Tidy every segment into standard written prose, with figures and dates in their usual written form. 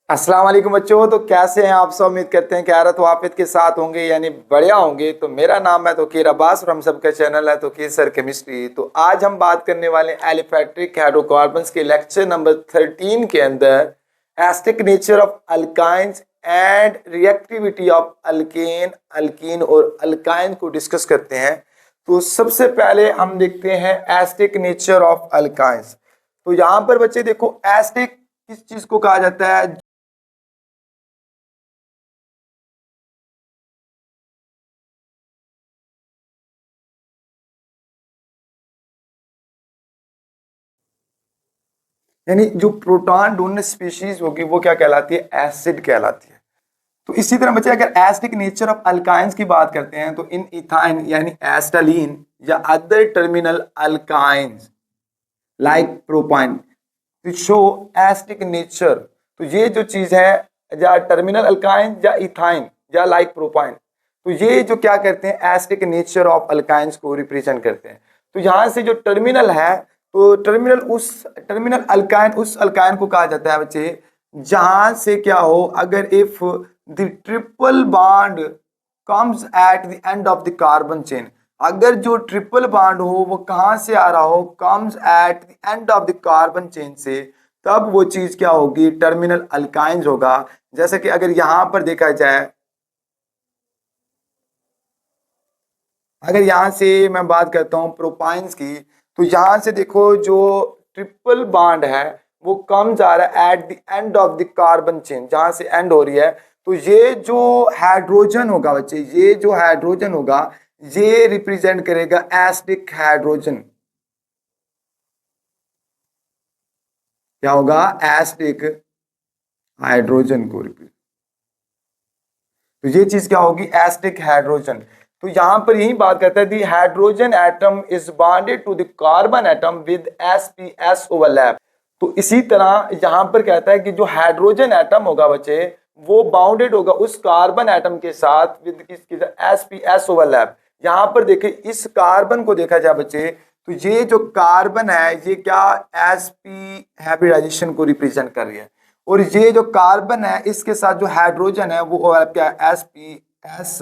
अस्सलाम वालेकुम बच्चों। तो कैसे हैं आप सब? उम्मीद करते हैं कि आरत वाफिद के साथ होंगे यानी बढ़िया होंगे। तो मेरा नाम है तौकीर अब्बास और हम सबका चैनल है तौकीर सर केमिस्ट्री। तो आज हम बात करने वाले हैं एलिफैक्ट्रिक हाइड्रोकार्बन्स के लेक्चर नंबर 13 के अंदर acidic nature of alkynes and reactivity of alkane, alkyne और अल्काइन को डिस्कस करते हैं। तो सबसे पहले हम देखते हैं एसिडिक नेचर ऑफ अल्काइंस। तो यहाँ पर बच्चे देखो, एसिडिक किस चीज को कहा जाता है? यानी जो प्रोटॉन डोनर स्पीशीज होगी वो क्या कहलाती है? एसिड कहलाती है। तो इसी तरह बच्चे अगर एसिडिक नेचर ऑफ अल्काइंस की बात करते हैं तो इन इथाइन यानी एस्टालीन या other terminal alkynes like propyne to show acidic nature. तो ये जो चीज है या टर्मिनल अल्काइन या इथाइन या लाइक प्रोपाइन, तो ये जो क्या करते हैं एसिडिक नेचर ऑफ अल्काइंस को रिप्रेजेंट करते हैं। तो यहाँ से जो टर्मिनल है, तो टर्मिनल अल्काइन उस अल्काइन को कहा जाता है बच्चे जहां से क्या हो, अगर if the triple bond comes at the end of the carbon chain, अगर जो ट्रिपल बॉन्ड हो वो कहां से आ रहा हो, comes at the end of the carbon chain से, तब वो चीज क्या होगी? टर्मिनल अल्काइंस होगा। जैसे कि अगर यहां पर देखा जाए, अगर यहां से मैं बात करता हूं प्रोपाइंस की, तो यहां से देखो जो ट्रिपल बॉन्ड है वो कम जा रहा है at the end of the carbon chain, जहां से एंड हो रही है। तो ये जो हाइड्रोजन होगा बच्चे, ये जो हाइड्रोजन होगा ये रिप्रेजेंट करेगा एसिडिक हाइड्रोजन। क्या होगा? एसिडिक हाइड्रोजन को रिप्रेजेंट। तो ये चीज क्या होगी? Acidic hydrogen. तो यहां पर यही बात करता है the hydrogen atom is bonded to the carbon atom with sp_s overlap. तो इसी तरह यहां पर कहता है कि जो हाइड्रोजन एटम होगा बच्चे वो बाउंडेड होगा उस कार्बन एटम के साथ विद किसके साथ? sp_s overlap. यहां पर देखिए इस कार्बन को देखा जाए बच्चे, तो ये जो कार्बन है ये क्या sp हाइब्रिडाइजेशन को रिप्रेजेंट कर रही है, और ये जो कार्बन है इसके साथ जो हाइड्रोजन है वो ओवरलैप क्या? sp_s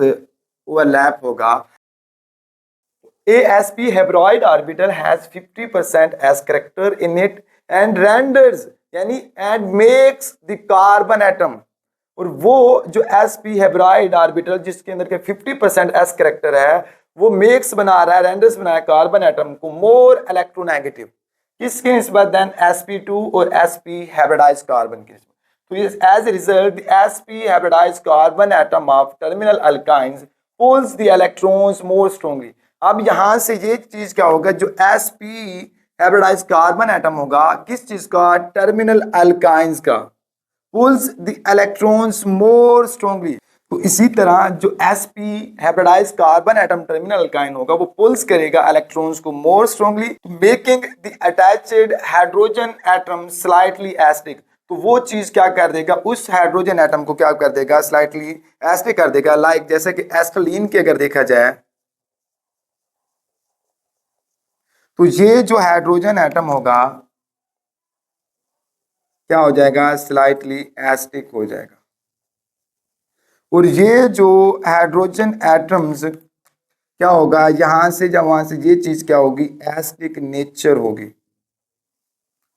ओवरलैप होगा। AsP hybrid orbital has 50% s character in it and renders यानी and makes the carbon atom, और वो जो sp हेब्रॉइड ऑर्बिटल जिसके अंदर के 50% s कैरेक्टर है वो मेक्स बना रहा है, रेंडर्स बना रहा है कार्बन एटम को मोर इलेक्ट्रोनेगेटिव किसके निस्बत देन sp2 और sp हाइब्रिडाइज्ड कार्बन के निस्बत। तो as a result the sp hybridized carbon atom of terminal alkynes pulls the electrons more strongly। अब यहां से ये चीज क्या होगा? जो sp हाइब्रिडाइज्ड कार्बन एटम होगा किस चीज का? टर्मिनल अल्काइंस का, pulls the electrons more strongly। तो इसी तरह जो sp hybridized carbon atom terminal alkyne होगा वो पुल्स करेगा इलेक्ट्रॉन्स को more strongly, making the attached hydrogen atom slightly acidic. तो वो चीज क्या कर देगा? उस हाइड्रोजन एटम को क्या कर देगा? स्लाइटली एसिडिक कर देगा। लाइक जैसे कि एस्टालीन की अगर देखा जाए, तो ये जो हाइड्रोजन एटम होगा क्या हो जाएगा? स्लाइटली एसिडिक हो जाएगा। और ये जो हाइड्रोजन एटम्स क्या होगा? यहां से जब वहां से ये चीज क्या होगी? एसिडिक नेचर होगी।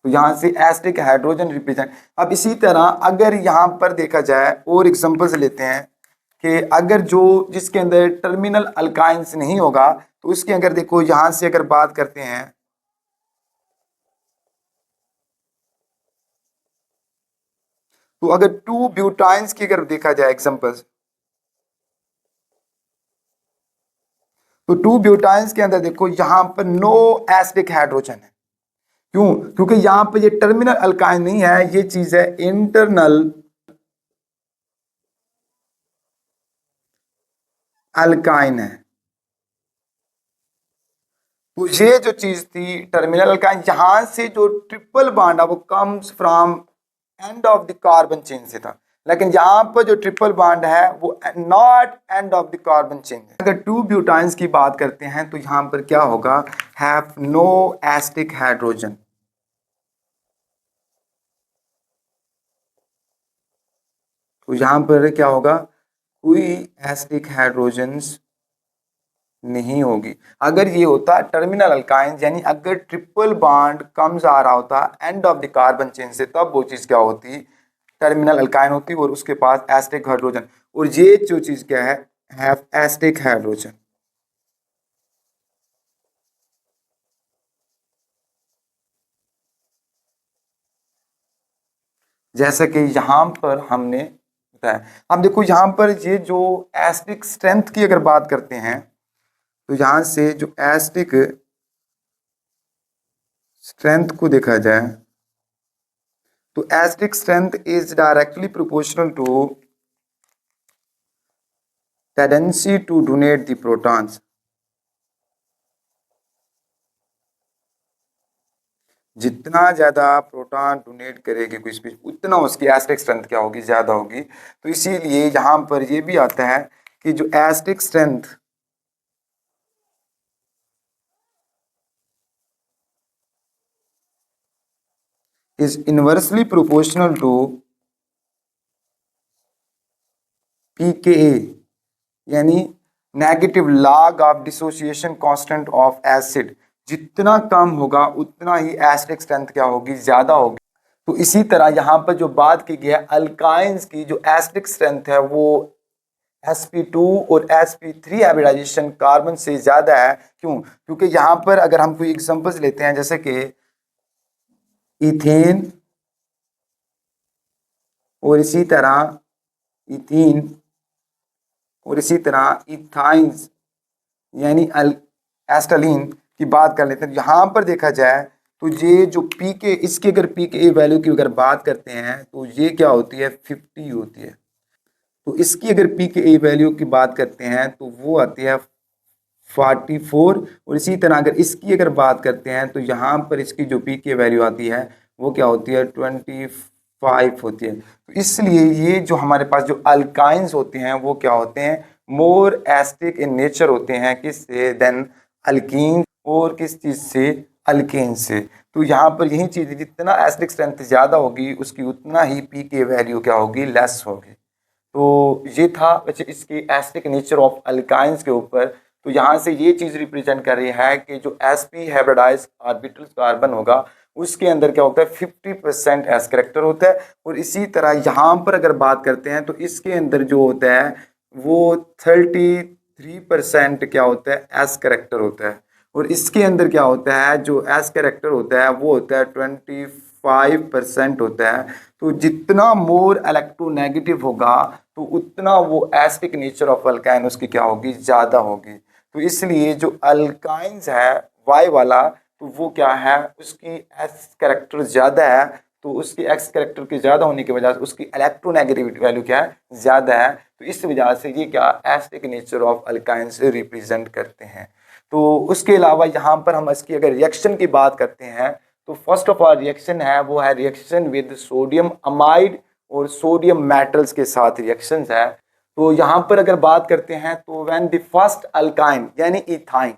तो यहां से एसिडिक हाइड्रोजन रिप्रेजेंट। अब इसी तरह अगर यहां पर देखा जाए और एग्जांपल्स लेते हैं कि अगर जो जिसके अंदर टर्मिनल अल्काइंस नहीं होगा, तो उसके अगर देखो यहां से अगर बात करते हैं, तो अगर टू ब्यूटाइंस की अगर देखा जाए एग्जांपल्स, तो टू ब्यूटाइंस के अंदर देखो यहां पर नो एसिडिक हाइड्रोजन है। क्यों? क्योंकि यहां पर ये टर्मिनल अल्काइन नहीं है, ये चीज है इंटरनल अल्काइन है। तो ये जो चीज थी टर्मिनल अल्काइन, यहां से जो ट्रिपल बॉन्ड है वो comes from end of the carbon chain से था, लेकिन यहाँ पर जो ट्रिपल बॉन्ड है वो not end of the carbon chain है। अगर टू ब्यूटाइंस की बात करते हैं तो यहाँ पर क्या होगा? Have no acidic hydrogen. तो यहाँ पर क्या होगा, कोई एसिडिक हाइड्रोजन्स नहीं होगी। अगर ये होता टर्मिनल अल्काइन, यानी अगर ट्रिपल बॉन्ड कम्स आ रहा होता end of the carbon chain से, तब वो चीज़ क्या होती, टर्मिनल अल्काइन होती और उसके पास एसिडिक हाइड्रोजन। और ये जो चीज़ क्या है, हैव एसिडिक हाइड्रोजन। जैसे कि यहाँ पर हमने बताया। अब देखो यहाँ पर ये जो एसिडिक स्ट्रेंथ की अगर बात करते हैं, तो यहाँ से जो एसिडिक स्ट्रेंथ को देखा जाए, तो acidic strength is directly proportional to tendency to donate the protons. जितना ज़्यादा प्रोटॉन डोनेट करेगी कोई स्पीशीज, उतना उसकी एसिडिक स्ट्रेंथ क्या होगी, ज़्यादा होगी। तो इसीलिए यहाँ पर ये भी आता है कि जो acidic strength is inversely proportional to pKa, यानी negative log of dissociation constant of acid. जितना कम होगा उतना ही एसिडिक स्ट्रेंथ क्या होगी, ज़्यादा होगी। तो इसी तरह यहाँ पर जो बात की गई है, अल्काइंस की जो एसिडिक स्ट्रेंथ है वो sp2 और sp3 हाइब्रिडाइजेशन कार्बन से ज़्यादा है। क्यों? क्योंकि यहाँ पर अगर हम कोई एग्जांपल्स लेते हैं, जैसे कि इथेन और इसी तरह इथीन और इसी तरह इथाइंस यानी एस्टालीन की बात कर लेते हैं। यहाँ पर देखा जाए तो ये जो पी के, इसकी अगर पी के वैल्यू की अगर बात करते हैं तो ये क्या होती है, 50 होती है। तो इसकी अगर पी के वैल्यू की बात करते हैं तो वो आती है 44। और इसी तरह अगर इसकी अगर बात करते हैं तो यहाँ पर इसकी जो पी के वैल्यू आती है वो क्या होती है, 25 होती है। तो इसलिए ये जो हमारे पास जो अल्काइंस होते हैं वो क्या होते हैं, मोर एसिडिक इन नेचर होते हैं, किससे, देन अल्कीन, और किस चीज़ से, अल्केन से। तो यहाँ पर यही चीज़, जितना एसिडिक स्ट्रेंथ ज़्यादा होगी उसकी उतना ही पी के वैल्यू क्या होगी, लेस होगी। तो ये था अच्छा इसकी एसिडिक नेचर ऑफ अल्काइंस के ऊपर। तो यहाँ से ये चीज़ रिप्रेजेंट कर रही है कि जो sp हाइब्रिडाइज्ड ऑर्बिटल कार्बन होगा उसके अंदर क्या होता है, 50% एस करेक्टर होता है। और इसी तरह यहाँ पर अगर बात करते हैं तो इसके अंदर जो होता है वो 33% क्या होता है, एस करेक्टर होता है। और इसके अंदर क्या होता है, जो एस करेक्टर होता है वो होता है 25% होता है। तो जितना मोर इलेक्ट्रोनेगेटिव होगा तो उतना वो एसिडिक नेचर ऑफ अल्काइन उसकी क्या होगी, ज़्यादा होगी। तो इसलिए जो अल्काइंस है वाई वाला, तो वो क्या है, उसकी एस कैरेक्टर ज़्यादा है। तो उसकी एक्स कैरेक्टर के ज़्यादा होने की वजह से उसकी इलेक्ट्रोनेगेटिविटी वैल्यू क्या है, ज़्यादा है। तो इस वजह से ये क्या एसिडिक नेचर ऑफ अल्काइन से रिप्रेजेंट करते हैं। तो उसके अलावा यहाँ पर हम इसकी अगर रिएक्शन की बात करते हैं तो फर्स्ट ऑफ ऑल रिएक्शन है वो है रिएक्शन विद सोडियम अमाइड और सोडियम मेटल्स के साथ रिएक्शंस है। तो यहाँ पर अगर बात करते हैं तो व्हेन द फर्स्ट अल्काइन यानी इथाइन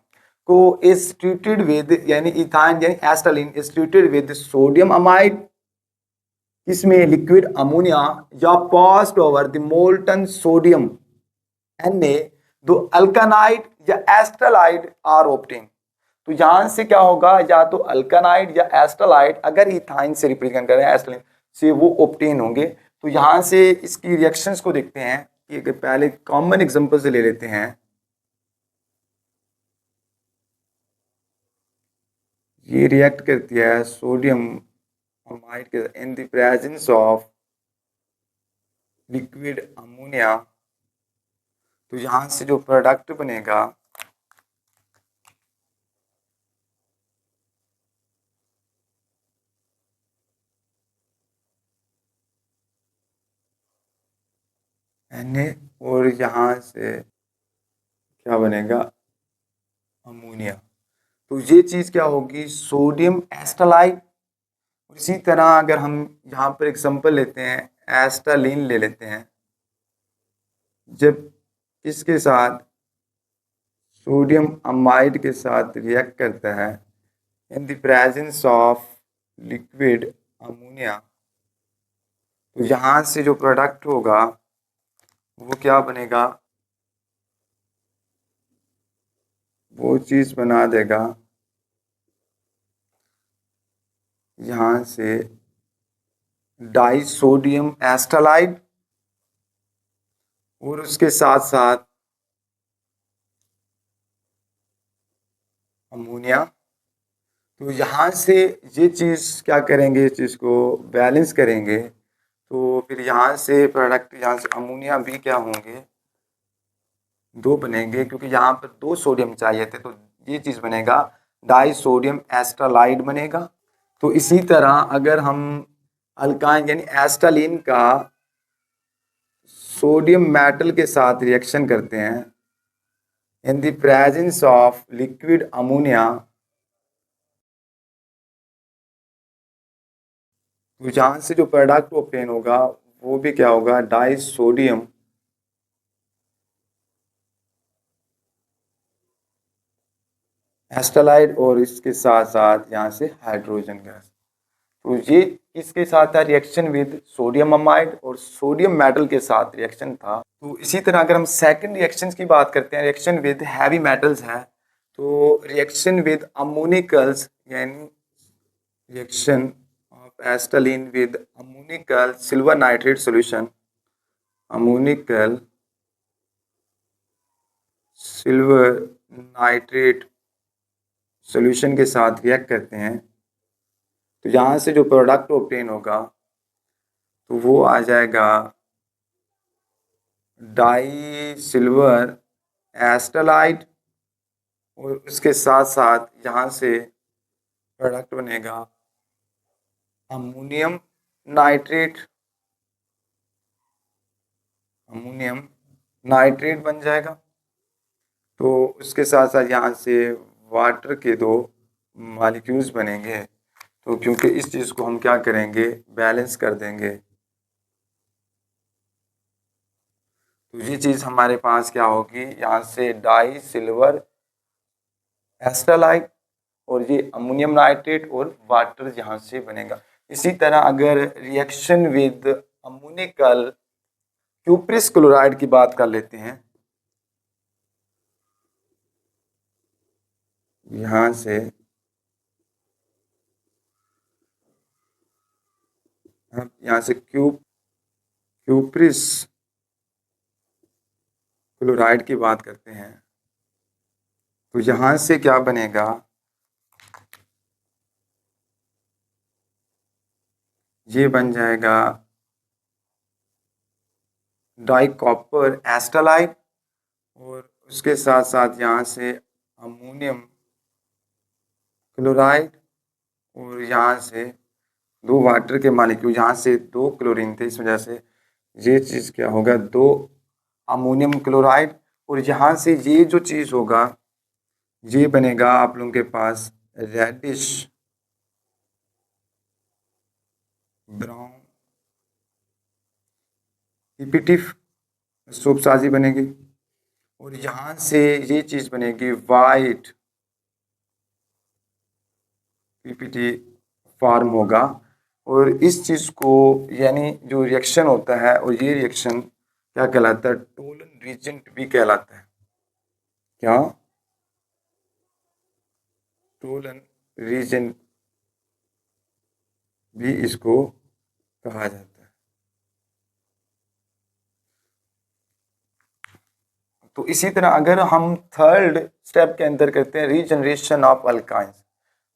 को इज ट्रीटेड विद, यानी इथाइन यानी acetylene is treated with sodium amide, इसमें लिक्विड अमोनिया, या passed over the molten sodium Na, दो अल्कानाइड या एस्टालाइड आर ऑब्टेन। तो यहां से क्या होगा, या तो अल्कानाइड या एस्टालाइड अगर इथाइन से रिप्रेजेंट करें एस्टालाइन से वो ऑब्टेन होंगे। तो यहां से इसकी रिएक्शंस को देखते हैं कि अगर पहले कॉमन एग्जांपल से ले लेते हैं, ये रिएक्ट करती है सोडियम अमाइड के in the presence of liquid ammonia. तो यहां से जो प्रोडक्ट बनेगा Na, और यहाँ से क्या बनेगा, अमोनिया। तो ये चीज़ क्या होगी, सोडियम एस्टालाइड। इसी तरह अगर हम यहाँ पर एग्जांपल लेते हैं, एस्टालीन ले लेते हैं, जब इसके साथ सोडियम अमाइड के साथ रिएक्ट करता है in the presence of liquid ammonia, तो यहाँ से जो प्रोडक्ट होगा वो क्या बनेगा, वो चीज़ बना देगा यहाँ से डाइसोडियम एस्टालाइड, और उसके साथ साथ अमोनिया। तो यहाँ से ये चीज़ क्या करेंगे, इस चीज़ को बैलेंस करेंगे, तो फिर यहाँ से प्रोडक्ट, यहाँ से अमोनिया भी क्या होंगे, दो बनेंगे, क्योंकि यहाँ पर दो सोडियम चाहिए थे, तो ये चीज़ बनेगा डाइसोडियम एस्टालाइड बनेगा। तो इसी तरह अगर हम अल्काइन यानी एस्टालीन का सोडियम मेटल के साथ रिएक्शन करते हैं in the presence of liquid ammonia, तो यहाँ से जो प्रोडक्ट ऑब्टेन होगा वो भी क्या होगा, डाइसोडियम एस्टालाइड, और इसके साथ साथ यहाँ से हाइड्रोजन गैस। तो ये किसके साथ था, रिएक्शन विद सोडियम अमाइड और सोडियम मेटल के साथ रिएक्शन था। तो इसी तरह अगर हम सेकंड रिएक्शन की बात करते हैं, रिएक्शन विद हैवी मेटल्स है, तो रिएक्शन विद अमोनिकल्स यानी reaction of acetylene with ammoniacal silver nitrate solution, ammoniacal silver nitrate solution के साथ रिएक्ट करते हैं, तो यहाँ से जो प्रोडक्ट ऑब्टेन होगा तो वो आ जाएगा डाई सिल्वर एस्टालाइड, और उसके साथ साथ यहाँ से प्रोडक्ट बनेगा अमोनियम नाइट्रेट, अमोनियम नाइट्रेट बन जाएगा। तो उसके साथ साथ यहाँ से वाटर के दो मॉलिक्यूल्स बनेंगे, तो क्योंकि इस चीज़ को हम क्या करेंगे, बैलेंस कर देंगे, तो ये चीज़ हमारे पास क्या होगी, यहाँ से डाई सिल्वर एस्टालाइड और ये अमोनियम नाइट्रेट और वाटर यहाँ से बनेगा। इसी तरह अगर reaction with ammoniacal cuprous chloride की बात कर लेते हैं, यहाँ से हम यहाँ से क्यूप्रिस क्लोराइड की बात करते हैं, तो यहाँ से क्या बनेगा, ये बन जाएगा डाई कॉपर एस्टालाइड, और उसके साथ साथ यहाँ से अमोनियम क्लोराइड, और यहाँ से दो वाटर के मॉलिक्यूल, यहाँ से दो क्लोरीन थे, इस वजह से ये चीज़ क्या होगा, दो अमोनियम क्लोराइड, और यहाँ से ये जो चीज़ होगा ये बनेगा आप लोगों के पास रेडिश ब्राउन पीपीटी सोपसाजी बनेगी, और यहाँ से ये चीज़ बनेगी वाइट पीपीटी फॉर्म होगा। और इस चीज़ को यानी जो रिएक्शन होता है, और ये रिएक्शन क्या कहलाता है, टोलन रीजेंट भी कहलाता है। क्या, टोलन रीजेंट भी इसको कहा जाता है। तो इसी तरह अगर हम थर्ड स्टेप के अंदर करते हैं रीजनरेशन ऑफ अल्काइंस,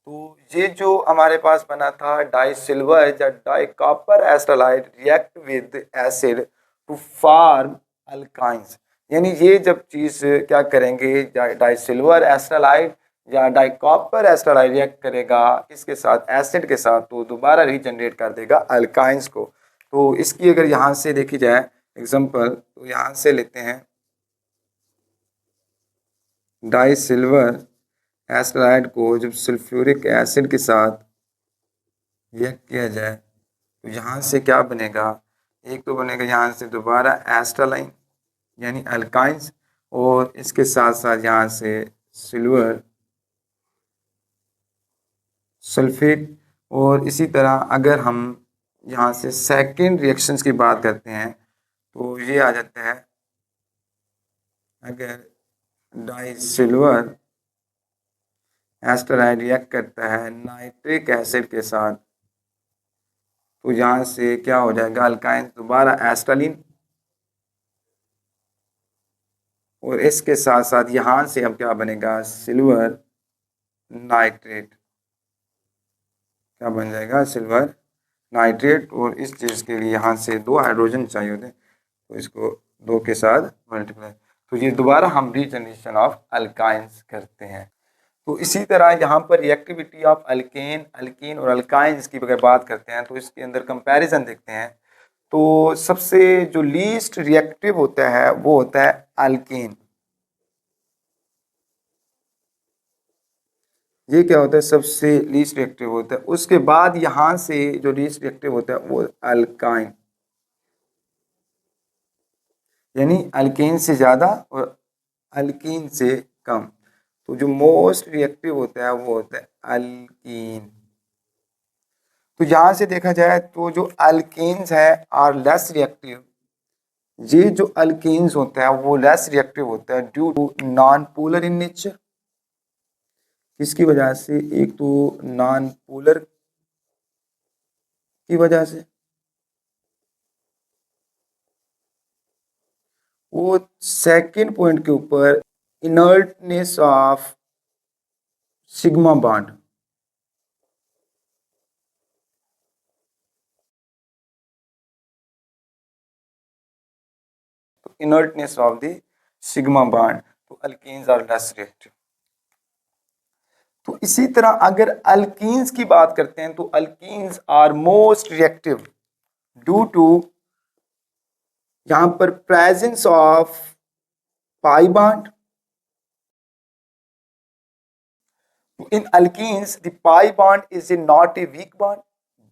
तो ये जो हमारे पास बना था डाई सिल्वर या di copper acetylide react with acid to form alkynes, यानी ये जब चीज़ क्या करेंगे, डाई सिल्वर एस्टालाइड या डाई कॉपर एस्टालाइड रिएक्ट करेगा इसके साथ एसिड के साथ, तो दोबारा रीजनरेट कर देगा अल्काइंस को। तो इसकी अगर यहाँ से देखी जाए एग्जांपल, तो यहाँ से लेते हैं डाई सिल्वर एस्टालाइड को जब सल्फ्यूरिक एसिड के साथ रिएक्ट किया जाए, तो यहाँ से क्या बनेगा, एक तो बनेगा यहाँ से दोबारा एस्टालाइन यानी अल्काइंस, और इसके साथ साथ यहाँ से सिल्वर सल्फेट। और इसी तरह अगर हम यहाँ से सेकेंड रिएक्शंस की बात करते हैं, तो ये आ जाता है अगर डाई सिल्वर एस्टर रिएक्ट करता है नाइट्रिक एसिड के साथ तो यहाँ से क्या हो जाएगा, अल्काइन दोबारा एस्टालिन, और इसके साथ साथ यहाँ से अब क्या बनेगा, सिल्वर नाइट्रेट, क्या बन जाएगा, सिल्वर नाइट्रेट। और इस चीज़ के लिए यहाँ से 2 हाइड्रोजन चाहिए होते हैं तो इसको 2 के साथ मल्टीप्लाई, तो ये दोबारा हम रीजनरेशन ऑफ अल्काइंस करते हैं। तो इसी तरह यहाँ पर रिएक्टिविटी ऑफ अल्केन, अल्कीन और अल्काइंस की अगर बात करते हैं तो इसके अंदर कंपैरिजन देखते हैं। तो सबसे जो लीस्ट रिएक्टिव होता है वो होता है अल्केन। ये क्या होता है, सबसे लीस्ट रिएक्टिव होता है। उसके बाद यहाँ से जो लीस्ट रिएक्टिव होता है वो अल्काइन, यानी अल्केन से ज़्यादा और अल्कीन से कम। तो जो मोस्ट रिएक्टिव होता है वो होता है अल्कीन। तो यहाँ से देखा जाए तो जो अल्केन्स है आर लेस रिएक्टिव, ये जो अल्केन्स होता है वो लेस रिएक्टिव होता है due to non polar in nature. किसकी वजह से, एक तो नॉन पोलर की वजह से, वो सेकंड पॉइंट के ऊपर इनर्टनेस ऑफ सिग्मा बॉन्ड, तो inertness of the sigma bond, तो अल्केन्स आर लेस रिएक्टिव। तो इसी तरह अगर अल्कीन्स की बात करते हैं तो alkenes are most reactive due to यहां पर presence of pi bond. In alkenes, the pi bond is not a weak bond,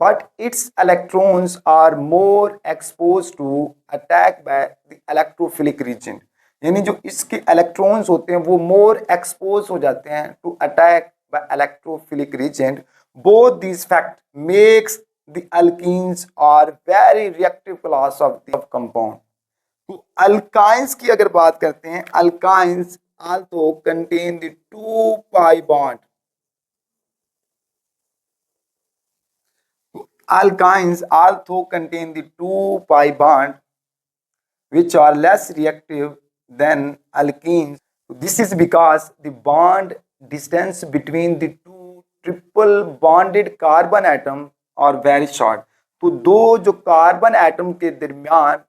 but its electrons are more exposed to attack by the electrophilic region. यानी जो इसके electrons होते हैं वो मोर expose हो जाते हैं to attack by electrophilic region. Both this fact makes the alkenes are very reactive class of the compound. तो अल्काइंस की अगर बात करते हैं, alkynes also contain the 2 pi bond। Alkynes also contain the 2 pi bond which are less reactive than alkenes. This is because the bond distance between the 2 triple bonded carbon atom are very short. तो दो जो carbon atom के दरमियान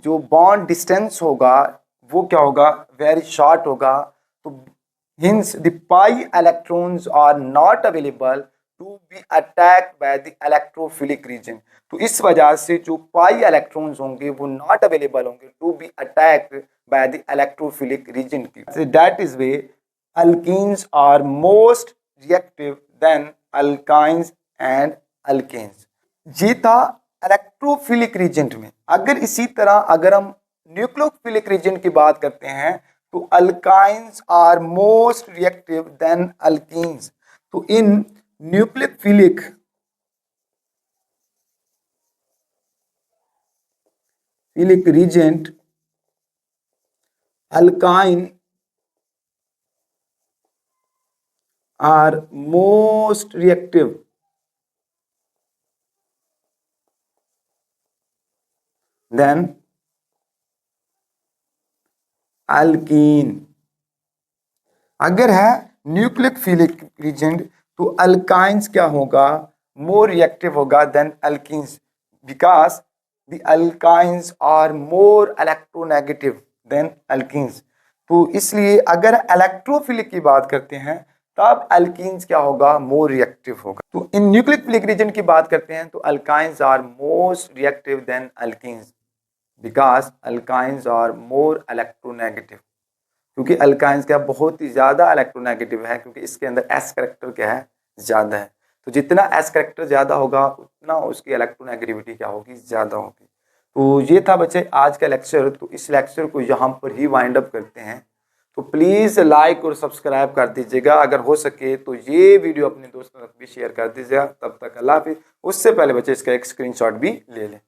जो bond distance होगा वो क्या होगा, वेरी शॉर्ट होगा। तो hence the pi electrons are not available to be attacked by the electrophilic region। तो इस वजह से जो पाई इलेक्ट्रॉन्स होंगे वो नॉट अवेलेबल होंगे to be attacked by the electrophilic region की। That is why alkenes are most reactive than alkynes and alkanes. ये था इलेक्ट्रोफिलिक रीजन में। अगर इसी तरह अगर हम न्यूक्लियोफिलिक रीजन की बात करते हैं तो alkynes are most reactive than alkenes. तो in nucleophilic region alkyne are most reactive than alkene. अगर है न्यूक्लियोफिलिक रीजन तो अल्काइंस क्या होगा, मोर रिएक्टिव होगा than alkenes, because the alkynes are more electronegative than alkenes. तो इसलिए अगर इलेक्ट्रोफिलिक की बात करते हैं तब अल्कीन्स क्या होगा, मोर रिएक्टिव होगा। तो इन न्यूक्लियोफिलिक रीजन की बात करते हैं तो alkynes are most reactive than alkenes because alkynes are more electronegative. क्योंकि अल्काइंस क्या बहुत ही ज़्यादा इलेक्ट्रोनेगेटिव है, क्योंकि इसके अंदर एस करेक्टर क्या है, ज़्यादा है। तो जितना एस करेक्टर ज़्यादा होगा उतना उसकी इलेक्ट्रोनेगेटिविटी क्या होगी, ज़्यादा होगी। तो ये था बच्चे आज का लेक्चर। तो इस लेक्चर को यहाँ पर ही वाइंड अप करते हैं। तो प्लीज़ लाइक और सब्सक्राइब कर दीजिएगा, अगर हो सके तो ये वीडियो अपने दोस्तों तक भी शेयर कर दीजिएगा। तब तक अल्लाह हाफिज़। उससे पहले बच्चे इसका एक स्क्रीनशॉट भी ले लें।